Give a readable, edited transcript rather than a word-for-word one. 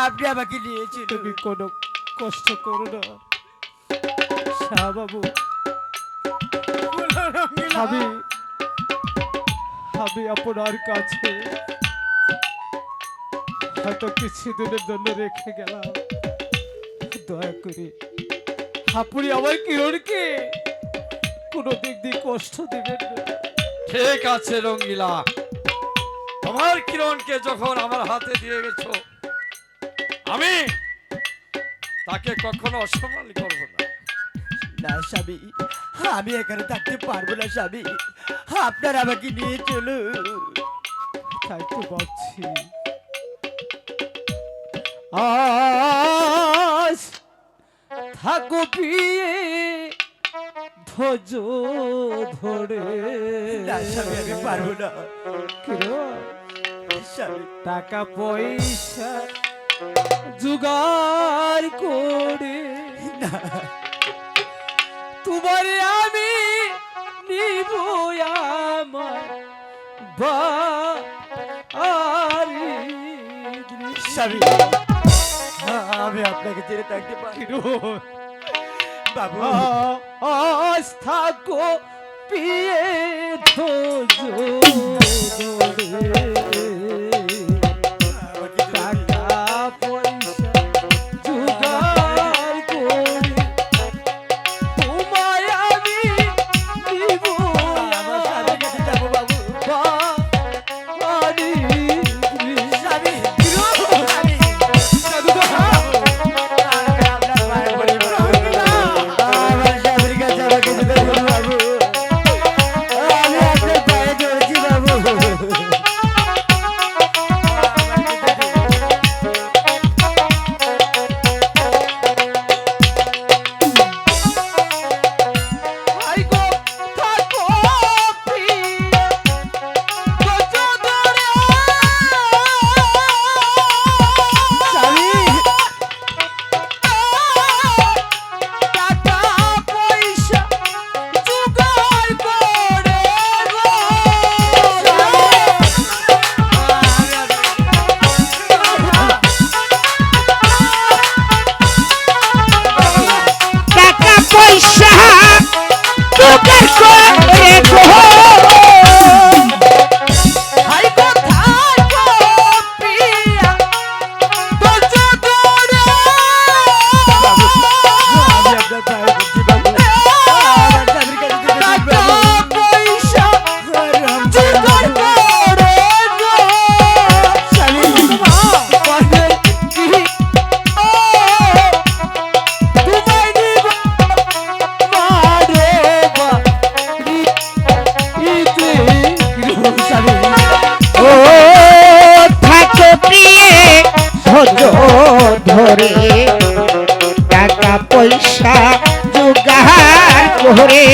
আপনি আমাকে নিয়েছেন। তুমি কোনো কষ্ট করো না শাহ বাবু। আমি আমি আপনার কাছে হয়তো কিছুদিনের জন্য রেখে গেলাম, দয়া করে আপনি আমার কিরণকে কোনো দিক দিয়ে কষ্ট দেবেন না। ঠিক আছে রঙ্গিলা, তোমার কিরণকে যখন আমার হাতে দিয়ে গেছো, আমি তাকে কখনো অসম্মান করব না। না স্বামী, আমি এখানে থাকতে পারবো না স্বামী, আপনার আমাকে নিয়ে চলুন। তাই তো ভাবছি আজ থাকো পিয়ে ধৈর্য ধরে। না স্বামী, আমি পারবো না কিরণ, স্বামী। টাকা পয়সা জোগাড় করে না তোমারে আমি নিব আমার বাড়ি। স্বামী, আমি আপনাকে ছেড়ে থাকতে পারি বাবু। আজ থাকো পিয়ে ধৈর্য ধরে। টাকা পয়সা জোগাড় করে তোমায় আমি দিব আমার স্বামীর কাছে যাবো বাবু। বাড়ি। স্বামী, স্বামী, আমি আপনার পায়ে পড়ি বাবু। আমার স্বামীর কাছে আমাকে যেতে দিন বাবু। আমি আপনার পায়ে ধরেছি বাবু। আই গো থাকো প্রিয়া ধৈর্য ধরে। স্বামী, টাকা পয়সা জোগাড় করে গো। টাকা পয়সা জোগাড় করে গো। আই গো থাকো প্রিয়া ধৈর্য ধরে। আমি আপনার পায়ে পড়ছি বাবু। আমার স্বামীর কাছে যেতে দিন টাকা বাবু। পয়সা আরে আমি জোগাড় করে গো। স্বামী, বলে কি ও তোমায় দিব মারে বাড়ি ইতে। স্বামী, ও থাকো প্রিয়ে ধৈর্য ধরে। টাকা পয়সা জোগাড় করে